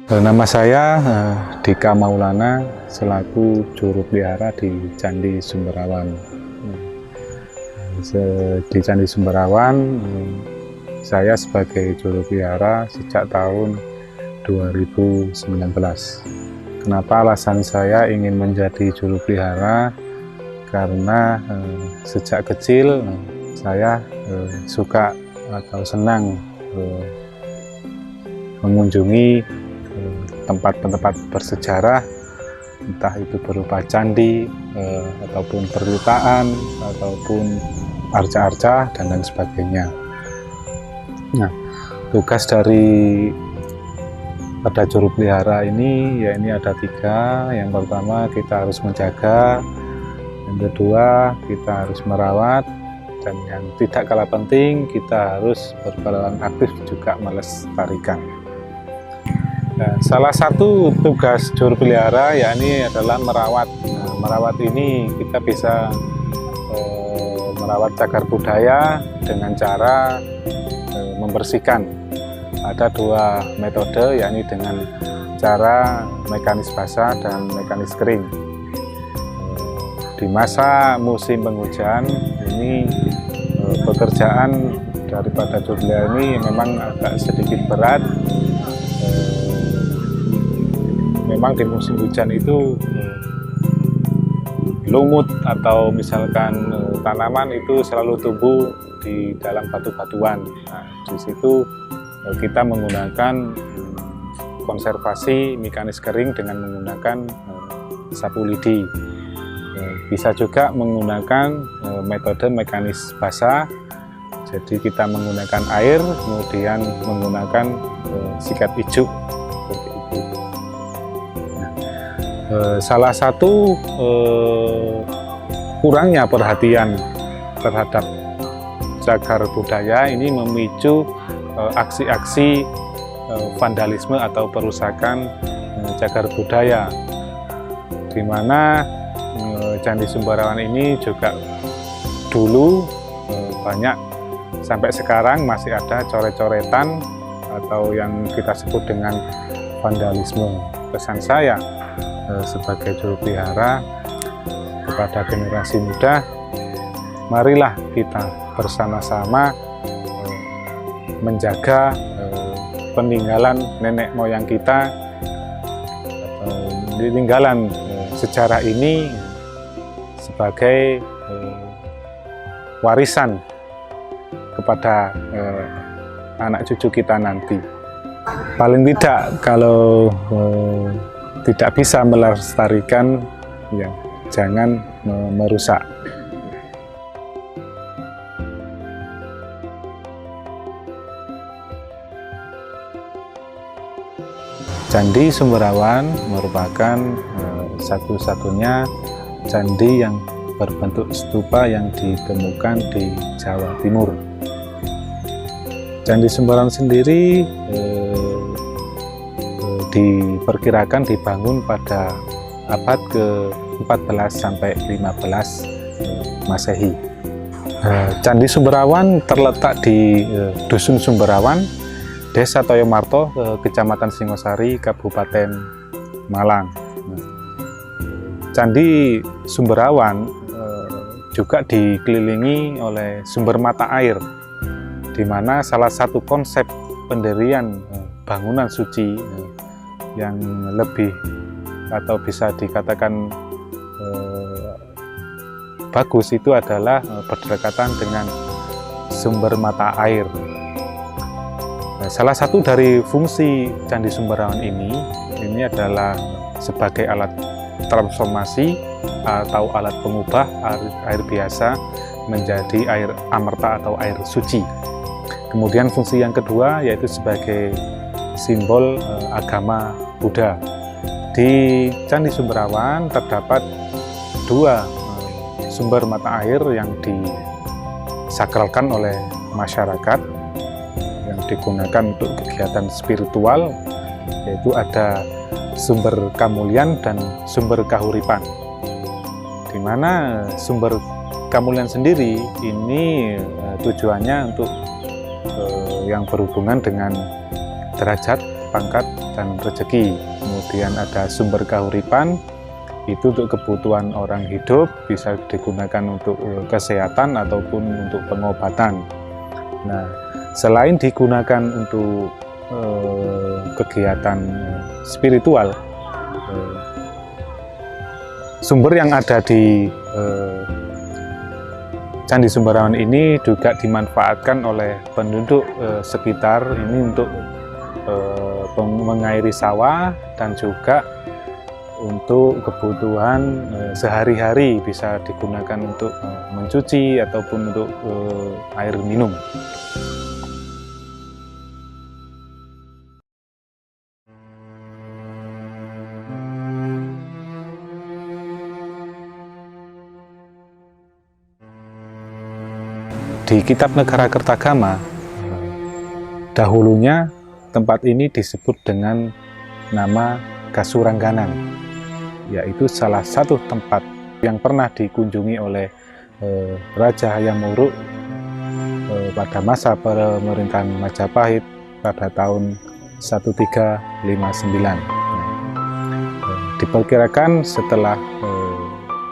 Nama saya Dika Maulana selaku juru pelihara di Candi Sumberawan. Di Candi Sumberawan saya sebagai juru pelihara sejak tahun 2019. Kenapa alasan saya ingin menjadi juru pelihara? Karena sejak kecil saya suka atau senang mengunjungi tempat-tempat bersejarah, entah itu berupa candi, ataupun perlutaan, ataupun arca-arca, dan lain sebagainya. Nah, tugas dari pada juru pelihara ini, ya ini ada 3. Yang pertama, kita harus menjaga. Yang kedua, kita harus merawat. Dan yang tidak kalah penting, kita harus berperan aktif juga melestarikan. Nah, salah satu tugas juru pelihara yakni adalah merawat. Nah, merawat ini kita bisa merawat cagar budaya dengan cara membersihkan. Ada 2 metode, yakni dengan cara mekanis basah dan mekanis kering. Di masa musim penghujan ini pekerjaan daripada juru pelihara ini memang agak sedikit berat. Memang di musim hujan itu lumut atau misalkan tanaman itu selalu tumbuh di dalam batu-batuan. Nah, di situ kita menggunakan konservasi mekanis kering dengan menggunakan sapu lidi. Bisa juga menggunakan metode mekanis basah. Jadi kita menggunakan air, kemudian menggunakan sikat ijuk. Salah satu kurangnya perhatian terhadap cagar budaya ini memicu aksi-aksi vandalisme atau perusakan cagar budaya, di mana Candi Sumberawan ini juga dulu banyak, sampai sekarang masih ada coret-coretan atau yang kita sebut dengan vandalisme. Pesan saya sebagai juru pelihara kepada generasi muda, marilah kita bersama-sama menjaga peninggalan nenek moyang kita, atau peninggalan sejarah ini sebagai warisan kepada anak cucu kita nanti. Paling tidak kalau tidak bisa melestarikan, ya jangan merusak. Candi Sumberawan merupakan satu-satunya candi yang berbentuk stupa yang ditemukan di Jawa Timur. Candi Sumberawan sendiri diperkirakan dibangun pada abad ke-14 sampai 15 Masehi. Candi Sumberawan terletak di Dusun Sumberawan, Desa Toyomarto, Kecamatan Singosari, Kabupaten Malang. Candi Sumberawan juga dikelilingi oleh sumber mata air, di mana salah satu konsep pendirian bangunan suci yang lebih atau bisa dikatakan bagus itu adalah berdekatan dengan sumber mata air. Nah, salah satu dari fungsi Candi Sumberawan ini adalah sebagai alat transformasi atau alat pengubah air biasa menjadi air amerta atau air suci. Kemudian fungsi yang kedua yaitu sebagai simbol agama Buddha. Di Candi Sumberawan terdapat 2 sumber mata air yang disakralkan oleh masyarakat, yang digunakan untuk kegiatan spiritual, yaitu ada sumber Kamulian dan sumber Kahuripan. Di mana sumber Kamulian sendiri ini tujuannya untuk yang berhubungan dengan derajat pangkat dan rezeki. Kemudian ada sumber kahuripan, itu untuk kebutuhan orang hidup, bisa digunakan untuk kesehatan ataupun untuk pengobatan. Nah, selain digunakan untuk kegiatan spiritual, sumber yang ada di Candi Sumberrawan ini juga dimanfaatkan oleh penduduk sekitar ini untuk mengairi sawah dan juga untuk kebutuhan sehari-hari, bisa digunakan untuk mencuci ataupun untuk air minum. Di Kitab Negara Kertagama, dahulunya tempat ini disebut dengan nama Kasurangganan, yaitu salah satu tempat yang pernah dikunjungi oleh Raja Hayam Wuruk pada masa pemerintahan Majapahit pada tahun 1359. Diperkirakan setelah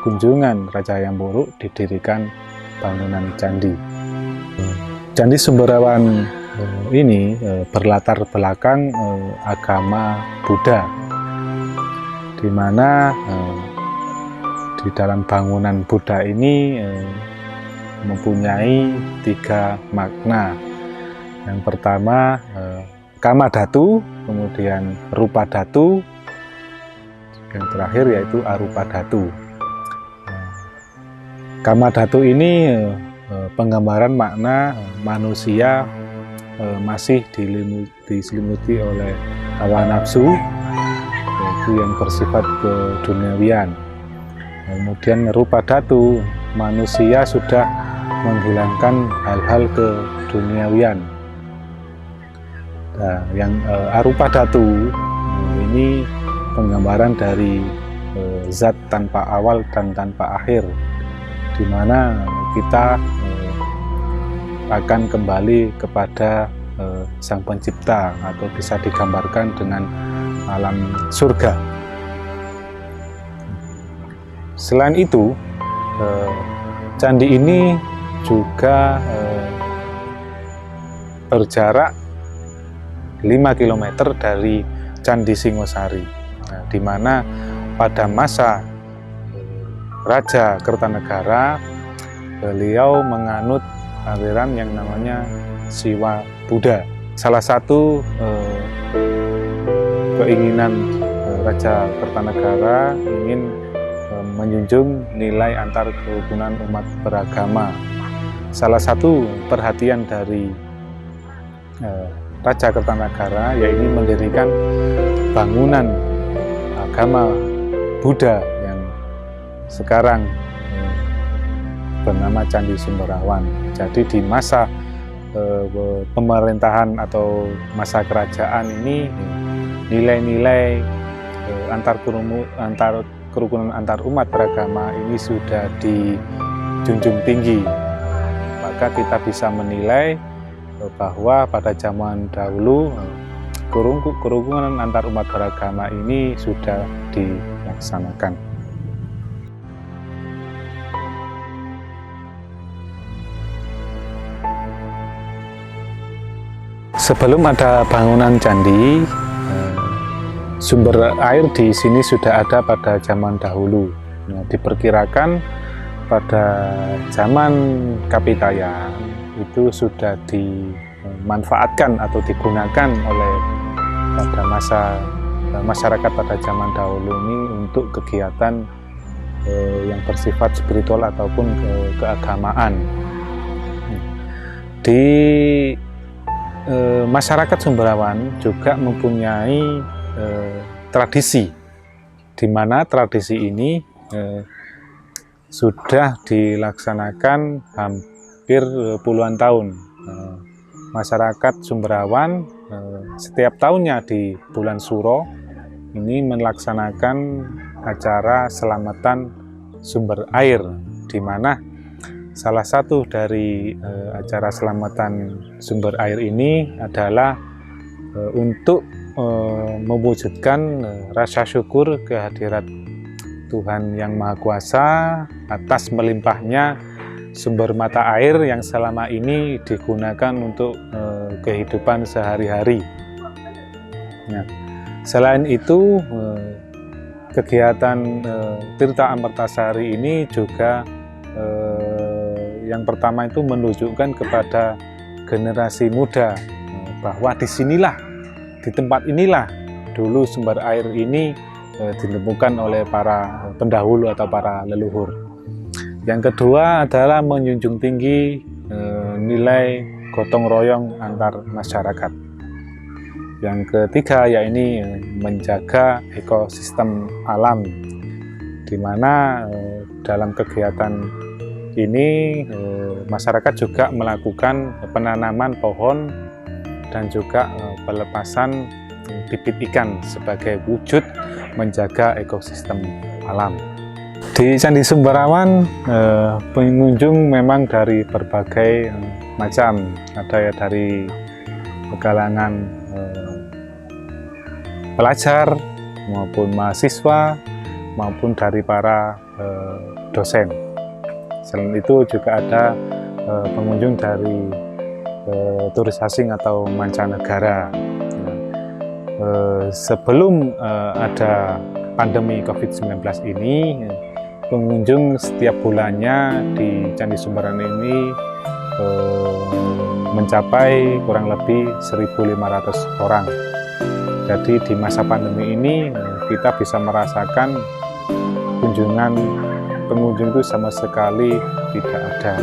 kunjungan Raja Hayam Wuruk didirikan bangunan candi. Candi Sumberrawan ini berlatar belakang agama Buddha, di mana di dalam bangunan Buddha ini mempunyai 3 makna. Yang pertama Kama Dhatu, kemudian Rupa Dhatu, yang terakhir yaitu Arupa Dhatu. Kama Dhatu ini penggambaran makna manusia masih diselimuti oleh hawa nafsu, yaitu yang bersifat keduniawian. Kemudian Rupa Dhatu, manusia sudah menghilangkan hal-hal keduniawian. Nah, yang Arupa Dhatu ini penggambaran dari zat tanpa awal dan tanpa akhir, di mana kita akan kembali kepada Sang Pencipta, atau bisa digambarkan dengan alam surga. Selain itu, candi ini juga berjarak 5 km dari Candi Singosari, di mana pada masa Raja Kertanegara beliau menganut aliran yang namanya Siwa Buddha. Salah satu keinginan Raja Kertanegara ingin menjunjung nilai antar kerukunan umat beragama. Salah satu perhatian dari Raja Kertanegara yaitu mendirikan bangunan agama Buddha yang sekarang bernama Candi Sumberrawan. Jadi di masa pemerintahan atau masa kerajaan ini, nilai-nilai antar kerukunan antar umat beragama ini sudah dijunjung tinggi. Maka kita bisa menilai bahwa pada zaman dahulu kerukunan antar umat beragama ini sudah dilaksanakan. Sebelum ada bangunan candi, sumber air di sini sudah ada pada zaman dahulu. Nah, diperkirakan pada zaman Kapitayan itu sudah dimanfaatkan atau digunakan oleh pada masa masyarakat pada zaman dahulu ini untuk kegiatan yang bersifat spiritual ataupun keagamaan. Di masyarakat Sumberrawan juga mempunyai tradisi, di mana tradisi ini sudah dilaksanakan hampir puluhan tahun. Masyarakat Sumberrawan setiap tahunnya di bulan Suro ini melaksanakan acara selamatan sumber air, di mana salah satu dari acara selamatan sumber air ini adalah untuk mewujudkan rasa syukur kehadirat Tuhan Yang Maha Kuasa atas melimpahnya sumber mata air yang selama ini digunakan untuk kehidupan sehari-hari. Nah, selain itu, kegiatan Tirta Amertasari ini juga yang pertama itu menunjukkan kepada generasi muda bahwa disinilah, di tempat inilah dulu sumber air ini ditemukan oleh para pendahulu atau para leluhur. Yang kedua adalah menjunjung tinggi nilai gotong royong antar masyarakat. Yang ketiga yakni menjaga ekosistem alam, di mana dalam kegiatan ini masyarakat juga melakukan penanaman pohon dan juga pelepasan bibit ikan sebagai wujud menjaga ekosistem alam. Di Candi Sumberrawan pengunjung memang dari berbagai macam, ada ya dari kalangan pelajar maupun mahasiswa maupun dari para dosen. Selain itu juga ada pengunjung dari turis asing atau mancanegara. Sebelum ada pandemi COVID-19 ini, pengunjung setiap bulannya di Candi Sumberrawan ini mencapai kurang lebih 1.500 orang. Jadi di masa pandemi ini kita bisa merasakan kunjungan pengunjung itu sama sekali tidak ada.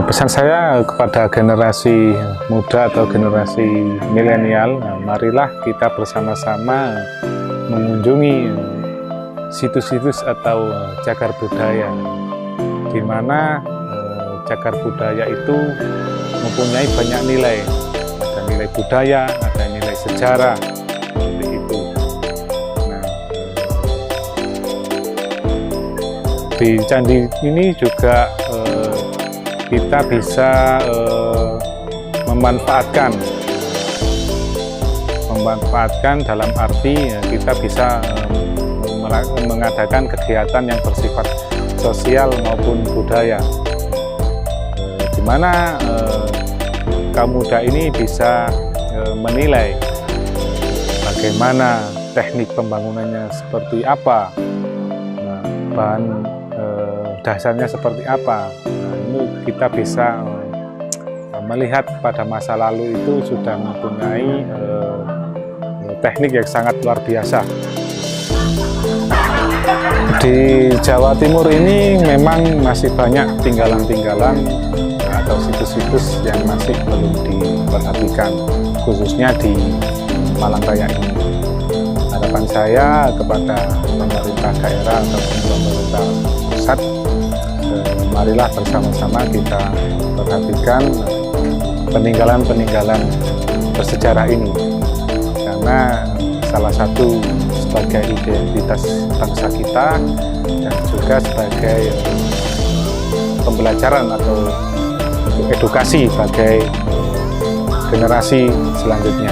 Pesan saya kepada generasi muda atau generasi milenial, marilah kita bersama-sama mengunjungi situs-situs atau cagar budaya, di mana cagar budaya itu mempunyai banyak nilai. Ada nilai budaya, ada nilai sejarah, seperti itu. Nah, di candi ini juga kita bisa memanfaatkan dalam arti kita bisa mengadakan kegiatan yang bersifat sosial maupun budaya, di mana kaum muda ini bisa menilai bagaimana teknik pembangunannya seperti apa, bahan dasarnya seperti apa. Ini kita bisa melihat pada masa lalu itu sudah mempunyai teknik yang sangat luar biasa. Di Jawa Timur ini memang masih banyak tinggalan-tinggalan atau situs-situs yang masih belum diperhatikan, khususnya di Malang Raya ini. Harapan saya kepada pemerintah daerah ataupun pemerintah pusat, marilah bersama-sama kita perhatikan peninggalan-peninggalan bersejarah ini, karena salah satu sebagai identitas bangsa kita dan juga sebagai pembelajaran atau edukasi bagi generasi selanjutnya.